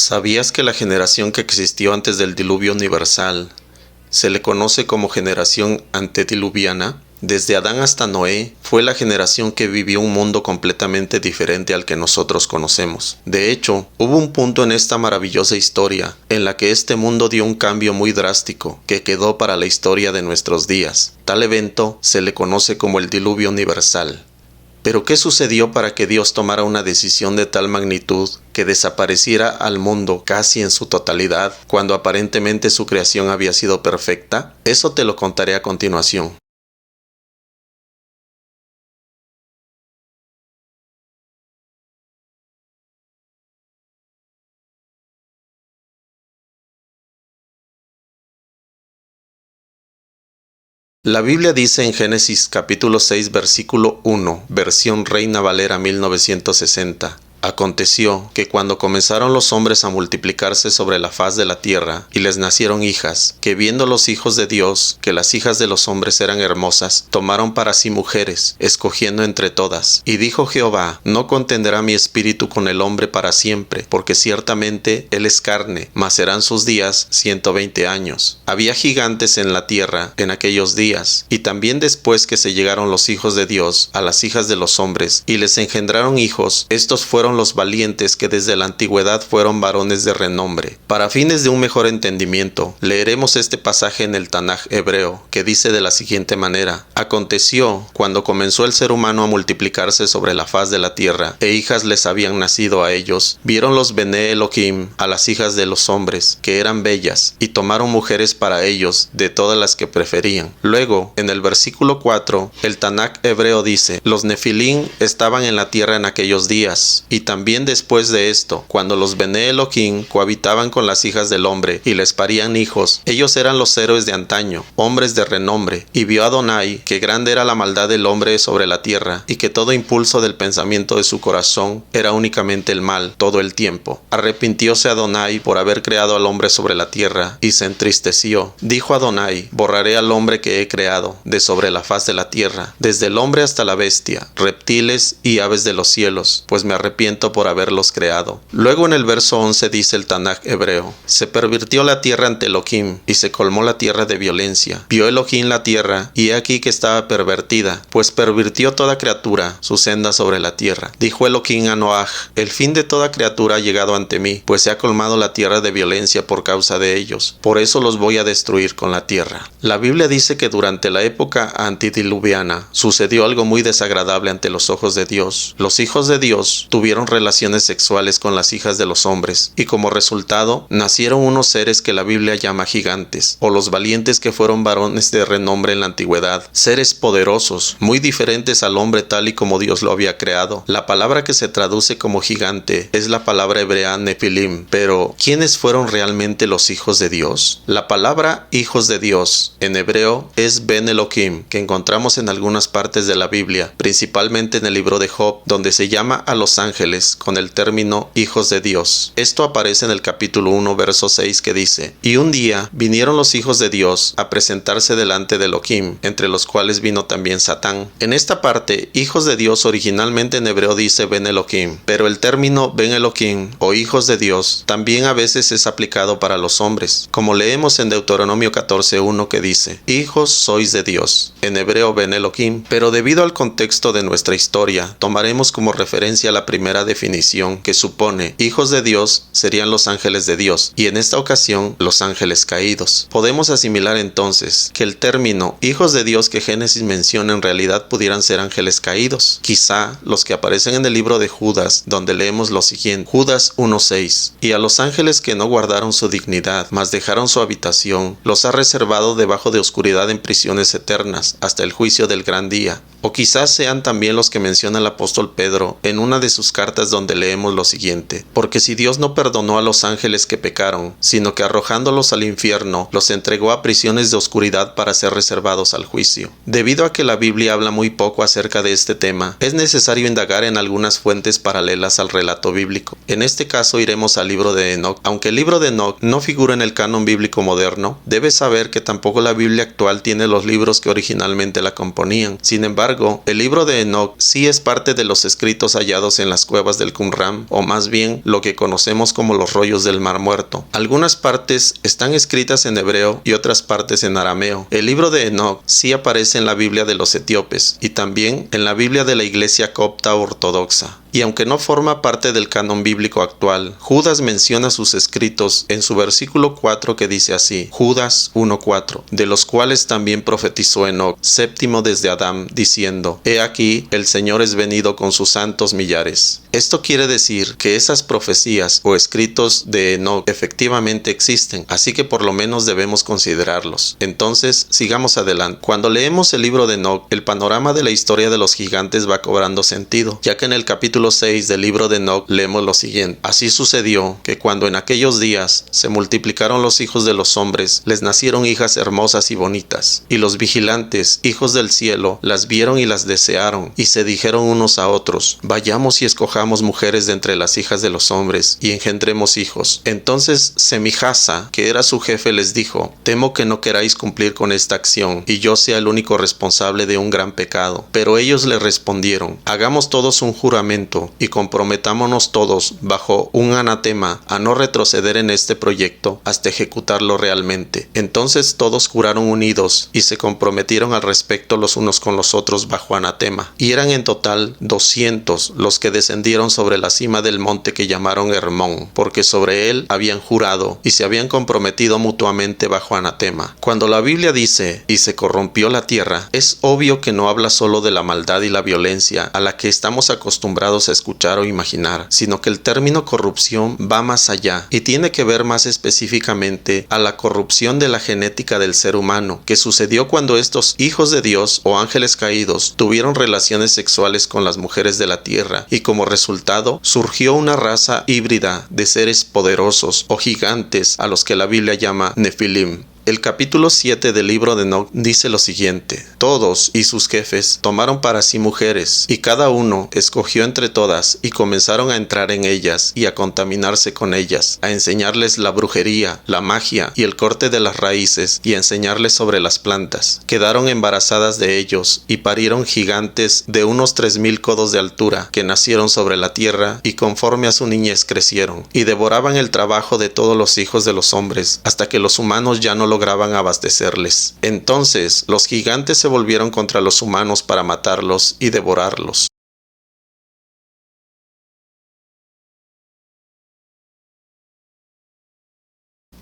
¿Sabías que la generación que existió antes del diluvio universal se le conoce como generación antediluviana? Desde Adán hasta Noé fue la generación que vivió un mundo completamente diferente al que nosotros conocemos. De hecho, hubo un punto en esta maravillosa historia en la que este mundo dio un cambio muy drástico que quedó para la historia de nuestros días. Tal evento se le conoce como el diluvio universal. Pero ¿qué sucedió para que Dios tomara una decisión de tal magnitud que desapareciera al mundo casi en su totalidad cuando aparentemente su creación había sido perfecta? Eso te lo contaré a continuación. La Biblia dice en Génesis capítulo 6 versículo 1, versión Reina Valera 1960. Aconteció que cuando comenzaron los hombres a multiplicarse sobre la faz de la tierra, y les nacieron hijas, que viendo los hijos de Dios, que las hijas de los hombres eran hermosas, tomaron para sí mujeres, escogiendo entre todas. Y dijo Jehová, no contenderá mi espíritu con el hombre para siempre, porque ciertamente él es carne, mas serán sus días 120 años. Había gigantes en la tierra en aquellos días, y también después que se llegaron los hijos de Dios a las hijas de los hombres, y les engendraron hijos, estos fueron los valientes que desde la antigüedad fueron varones de renombre. Para fines de un mejor entendimiento, leeremos este pasaje en el Tanaj hebreo, que dice de la siguiente manera: Aconteció, cuando comenzó el ser humano a multiplicarse sobre la faz de la tierra, e hijas les habían nacido a ellos, vieron los Bene Elohim a las hijas de los hombres, que eran bellas, y tomaron mujeres para ellos, de todas las que preferían. Luego, en el versículo 4, el Tanaj hebreo dice: Los Nefilim estaban en la tierra en aquellos días, y también después de esto, cuando los Bene Elohim cohabitaban con las hijas del hombre y les parían hijos, ellos eran los héroes de antaño, hombres de renombre, y vio Adonai que grande era la maldad del hombre sobre la tierra, y que todo impulso del pensamiento de su corazón era únicamente el mal todo el tiempo. Arrepintióse Adonai por haber creado al hombre sobre la tierra, y se entristeció. Dijo Adonai: Borraré al hombre que he creado de sobre la faz de la tierra, desde el hombre hasta la bestia, reptiles y aves de los cielos, pues me arrepiento por haberlos creado. Luego en el verso 11 dice el Tanaj hebreo: Se pervirtió la tierra ante Elohim, y se colmó la tierra de violencia. Vio Elohim la tierra, y he aquí que estaba pervertida, pues pervirtió toda criatura su senda sobre la tierra. Dijo Elohim a Noaj: El fin de toda criatura ha llegado ante mí, pues se ha colmado la tierra de violencia por causa de ellos. Por eso los voy a destruir con la tierra. La Biblia dice que durante la época antediluviana sucedió algo muy desagradable ante los ojos de Dios. Los hijos de Dios tuvieron relaciones sexuales con las hijas de los hombres, y como resultado nacieron unos seres que la Biblia llama gigantes, o los valientes, que fueron varones de renombre en la antigüedad, seres poderosos, muy diferentes al hombre tal y como Dios lo había creado. La palabra que se traduce como gigante es la palabra hebrea Nefilim. Pero ¿quiénes fueron realmente los hijos de Dios? La palabra hijos de Dios en hebreo es Ben Elohim, que encontramos en algunas partes de la Biblia, principalmente en el libro de Job, donde se llama a los ángeles con el término hijos de Dios. Esto aparece en el capítulo 1 verso 6, que dice: Y un día vinieron los hijos de Dios a presentarse delante de Elohim, entre los cuales vino también Satán. En esta parte, hijos de Dios originalmente en hebreo dice Ben Elohim, pero el término Ben Elohim o hijos de Dios también a veces es aplicado para los hombres, como leemos en Deuteronomio 14:1, que dice: Hijos sois de Dios, en hebreo Ben Elohim. Pero debido al contexto de nuestra historia, tomaremos como referencia la primera definición, que supone hijos de Dios serían los ángeles de Dios, y en esta ocasión los ángeles caídos. Podemos asimilar entonces que el término hijos de Dios que Génesis menciona en realidad pudieran ser ángeles caídos, quizá los que aparecen en el libro de Judas, donde leemos lo siguiente: Judas 1:6: Y a los ángeles que no guardaron su dignidad, mas dejaron su habitación, los ha reservado debajo de oscuridad en prisiones eternas, hasta el juicio del gran día. O quizás sean también los que menciona el apóstol Pedro en una de sus cartas, donde leemos lo siguiente: Porque si Dios no perdonó a los ángeles que pecaron, sino que arrojándolos al infierno, los entregó a prisiones de oscuridad para ser reservados al juicio. Debido a que la Biblia habla muy poco acerca de este tema, es necesario indagar en algunas fuentes paralelas al relato bíblico. En este caso iremos al libro de Enoc. Aunque el libro de Enoc no figura en el canon bíblico moderno, debes saber que tampoco la Biblia actual tiene los libros que originalmente la componían. Sin embargo, embargo, el libro de Enoc sí es parte de los escritos hallados en las cuevas del Qumran, o más bien lo que conocemos como los rollos del Mar Muerto. Algunas partes están escritas en hebreo y otras partes en arameo. El libro de Enoc sí aparece en la Biblia de los etíopes y también en la Biblia de la Iglesia Copta Ortodoxa. Y aunque no forma parte del canon bíblico actual, Judas menciona sus escritos en su versículo 4 que dice así, Judas 1:4, de los cuales también profetizó Enoc, séptimo desde Adán, diciendo, He aquí, el Señor es venido con sus santos millares. Esto quiere decir que esas profecías o escritos de Enoc efectivamente existen, así que por lo menos debemos considerarlos. Entonces, sigamos adelante. Cuando leemos el libro de Enoc, el panorama de la historia de los gigantes va cobrando sentido, ya que en el capítulo 6 del libro de Enoc leemos lo siguiente. Así sucedió que cuando en aquellos días se multiplicaron los hijos de los hombres, les nacieron hijas hermosas y bonitas. Y los vigilantes, hijos del cielo, las vieron y las desearon, y se dijeron unos a otros, vayamos y escojamos mujeres de entre las hijas de los hombres, y engendremos hijos. Entonces Semijasa, que era su jefe, les dijo, temo que no queráis cumplir con esta acción, y yo sea el único responsable de un gran pecado. Pero ellos le respondieron, hagamos todos un juramento, y comprometámonos todos bajo un anatema a no retroceder en este proyecto hasta ejecutarlo realmente. Entonces todos juraron unidos y se comprometieron al respecto los unos con los otros bajo anatema. Y eran en total 200 los que descendieron sobre la cima del monte que llamaron Hermón, porque sobre él habían jurado y se habían comprometido mutuamente bajo anatema. Cuando la Biblia dice, y se corrompió la tierra, es obvio que no habla solo de la maldad y la violencia a la que estamos acostumbrados a escuchar o imaginar, sino que el término corrupción va más allá y tiene que ver más específicamente a la corrupción de la genética del ser humano, que sucedió cuando estos hijos de Dios o ángeles caídos tuvieron relaciones sexuales con las mujeres de la tierra, y como resultado surgió una raza híbrida de seres poderosos o gigantes a los que la Biblia llama Nefilim. El capítulo 7 del libro de Enoc dice lo siguiente: todos y sus jefes tomaron para sí mujeres, y cada uno escogió entre todas, y comenzaron a entrar en ellas y a contaminarse con ellas, a enseñarles la brujería, la magia y el corte de las raíces, y a enseñarles sobre las plantas. Quedaron embarazadas de ellos, y parieron gigantes de unos 3000 codos de altura, que nacieron sobre la tierra, y conforme a su niñez crecieron, y devoraban el trabajo de todos los hijos de los hombres, hasta que los humanos ya no lograban abastecerles. Entonces los gigantes se volvieron contra los humanos para matarlos y devorarlos.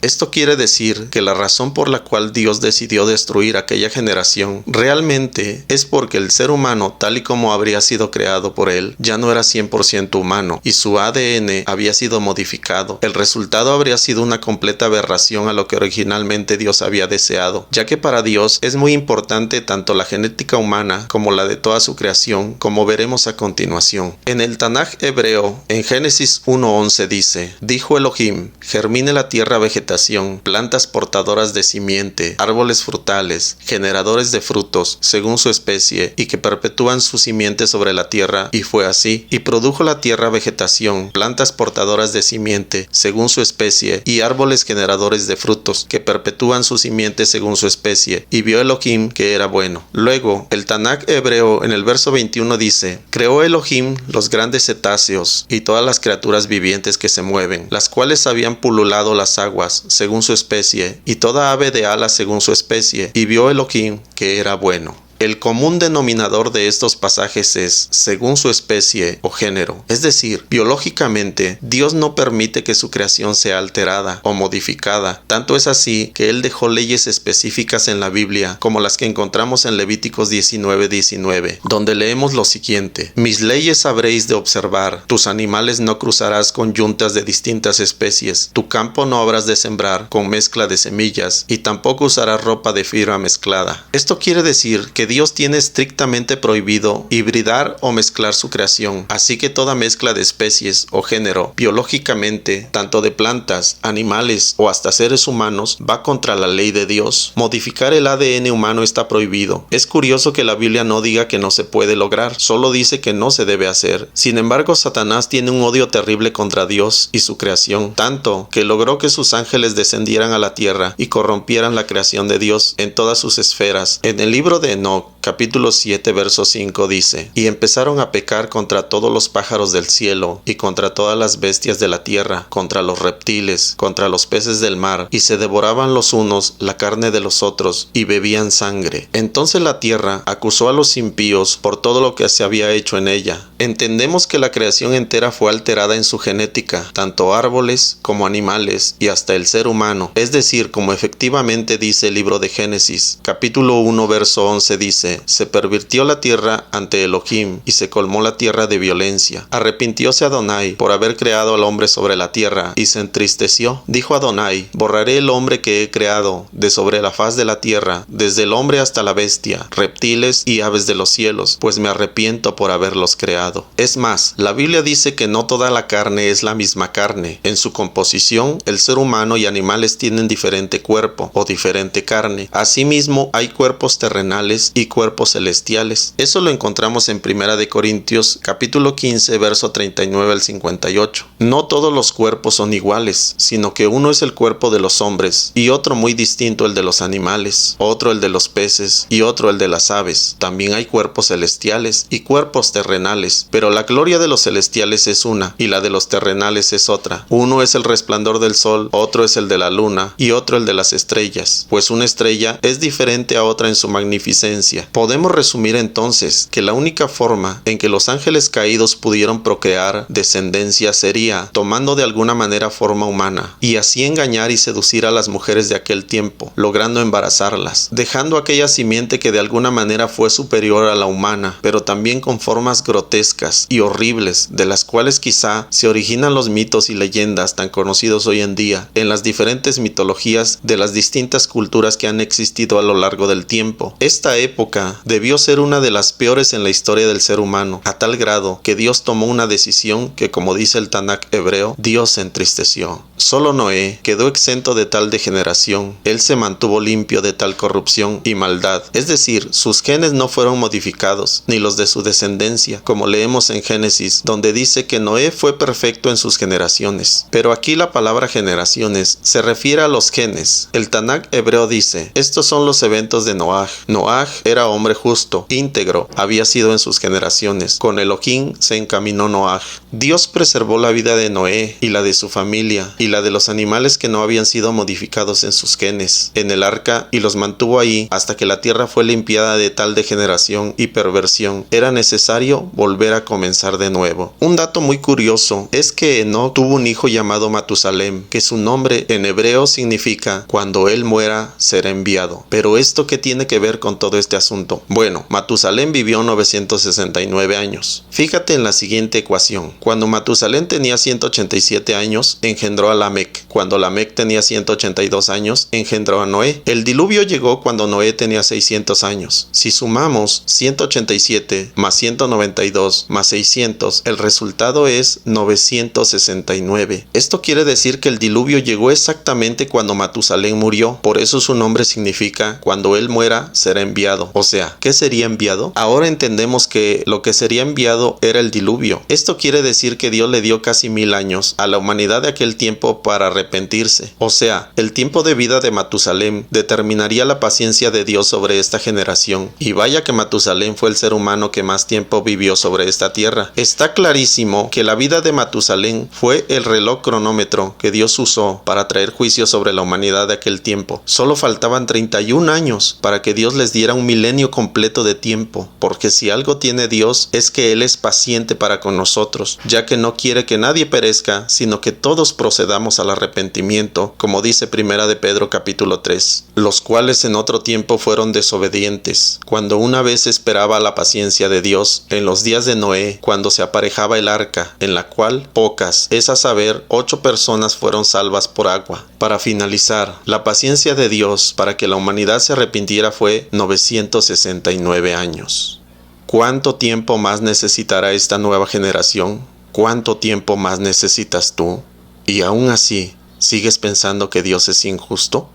Esto quiere decir que la razón por la cual Dios decidió destruir aquella generación realmente es porque el ser humano, tal y como habría sido creado por él, ya no era 100% humano y su ADN había sido modificado. El resultado habría sido una completa aberración a lo que originalmente Dios había deseado, ya que para Dios es muy importante tanto la genética humana como la de toda su creación, como veremos a continuación. En el Tanaj hebreo, en Génesis 1:11 dice: dijo Elohim, germine la tierra vegetativa, plantas portadoras de simiente, árboles frutales, generadores de frutos, según su especie, y que perpetúan su simiente sobre la tierra, y fue así. Y produjo la tierra vegetación, plantas portadoras de simiente, según su especie, y árboles generadores de frutos, que perpetúan su simiente según su especie, y vio Elohim que era bueno. Luego, el Tanaj hebreo en el verso 21 dice: creó Elohim los grandes cetáceos, y todas las criaturas vivientes que se mueven, las cuales habían pululado las aguas, según su especie, y toda ave de alas según su especie, y vio Elohim que era bueno. El común denominador de estos pasajes es según su especie o género, es decir, biológicamente Dios no permite que su creación sea alterada o modificada. Tanto es así que Él dejó leyes específicas en la Biblia, como las que encontramos en Levíticos 19:19, donde leemos lo siguiente: mis leyes habréis de observar, tus animales no cruzarás con yuntas de distintas especies, tu campo no habrás de sembrar con mezcla de semillas, y tampoco usarás ropa de fibra mezclada. Esto quiere decir que Dios tiene estrictamente prohibido hibridar o mezclar su creación, así que toda mezcla de especies o género biológicamente, tanto de plantas, animales o hasta seres humanos, va contra la ley de Dios. Modificar el ADN humano está prohibido. Es curioso que la Biblia no diga que no se puede lograr, solo dice que no se debe hacer. Sin embargo, Satanás tiene un odio terrible contra Dios y su creación, tanto que logró que sus ángeles descendieran a la tierra y corrompieran la creación de Dios en todas sus esferas. En el libro de Enoc Enoc, capítulo 7, verso 5 dice: Y empezaron a pecar contra todos los pájaros del cielo, y contra todas las bestias de la tierra, contra los reptiles, contra los peces del mar, y se devoraban los unos la carne de los otros, y bebían sangre. Entonces la tierra acusó a los impíos por todo lo que se había hecho en ella. Entendemos que la creación entera fue alterada en su genética, tanto árboles como animales, y hasta el ser humano, es decir, como efectivamente dice el libro de Génesis, capítulo 1, verso 11 dice: Se pervirtió la tierra ante Elohim, y se colmó la tierra de violencia. Arrepintióse Adonai por haber creado al hombre sobre la tierra, y se entristeció. Dijo Adonai: Borraré el hombre que he creado de sobre la faz de la tierra, desde el hombre hasta la bestia, reptiles y aves de los cielos, pues me arrepiento por haberlos creado. Es más, la Biblia dice que no toda la carne es la misma carne. En su composición, el ser humano y animales tienen diferente cuerpo o diferente carne. Asimismo, hay cuerpos terrenales y cuerpos celestiales. Eso lo encontramos en 1 de Corintios, capítulo 15, verso 39 al 58. No todos los cuerpos son iguales, sino que uno es el cuerpo de los hombres, y otro muy distinto el de los animales, otro el de los peces, y otro el de las aves. También hay cuerpos celestiales y cuerpos terrenales, pero la gloria de los celestiales es una, y la de los terrenales es otra. Uno es el resplandor del sol, otro es el de la luna, y otro el de las estrellas, pues una estrella es diferente a otra en su magnificencia. Podemos resumir entonces que la única forma en que los ángeles caídos pudieron procrear descendencia sería tomando de alguna manera forma humana, y así engañar y seducir a las mujeres de aquel tiempo, logrando embarazarlas, dejando aquella simiente que de alguna manera fue superior a la humana, pero también con formas grotescas y horribles, de las cuales quizá se originan los mitos y leyendas tan conocidos hoy en día en las diferentes mitologías de las distintas culturas que han existido a lo largo del tiempo. Esta época debió ser una de las peores en la historia del ser humano, a tal grado que Dios tomó una decisión que, como dice el Tanakh hebreo, Dios se entristeció. Solo Noé quedó exento de tal degeneración. Él se mantuvo limpio de tal corrupción y maldad. Es decir, sus genes no fueron modificados, ni los de su descendencia, como leemos en Génesis, donde dice que Noé fue perfecto en sus generaciones. Pero aquí la palabra generaciones se refiere a los genes. El Tanakh hebreo dice: estos son los eventos de Noaj. Noaj era hombre justo, íntegro, había sido en sus generaciones. Con Elohim se encaminó Noaj. Dios preservó la vida de Noé y la de su familia, y la de los animales que no habían sido modificados en sus genes, en el arca, y los mantuvo ahí hasta que la tierra fue limpiada de tal degeneración y perversión. Era necesario volver a comenzar de nuevo. Un dato muy curioso es que Enoc tuvo un hijo llamado Matusalem, que su nombre en hebreo significa cuando él muera será enviado. Pero ¿esto qué tiene que ver con todo este asunto? Bueno, Matusalem vivió 969 años. Fíjate en la siguiente ecuación. Cuando Matusalem tenía 187 años, engendró a Lamec. Cuando Lamec tenía 182 años, engendró a Noé. El diluvio llegó cuando Noé tenía 600 años. Si sumamos 187 más 192 más 600, el resultado es 969. Esto quiere decir que el diluvio llegó exactamente cuando Matusalem murió. Por eso su nombre significa cuando él muera será enviado. O sea, ¿qué sería enviado? Ahora entendemos que lo que sería enviado era el diluvio. Esto quiere decir que Dios le dio casi 1000 años a la humanidad de aquel tiempo para arrepentirse. O sea, el tiempo de vida de Matusalem determinaría la paciencia de Dios sobre esta generación. Y vaya que Matusalem fue el ser humano que más tiempo vivió sobre esta tierra. Está clarísimo que la vida de Matusalem fue el reloj cronómetro que Dios usó para traer juicio sobre la humanidad de aquel tiempo. Solo faltaban 31 años para que Dios les diera un milenio completo de tiempo, porque si algo tiene Dios es que Él es paciente para con nosotros, ya que no quiere que nadie perezca, sino que todos procedamos al arrepentimiento, como dice 1 de Pedro capítulo 3, los cuales en otro tiempo fueron desobedientes, cuando una vez esperaba la paciencia de Dios en los días de Noé, cuando se aparejaba el arca, en la cual pocas, es a saber, 8 personas fueron salvas por agua. Para finalizar, la paciencia de Dios para que la humanidad se arrepintiera fue 969 años. ¿Cuánto tiempo más necesitará esta nueva generación? ¿Cuánto tiempo más necesitas tú? Y aún así, ¿sigues pensando que Dios es injusto?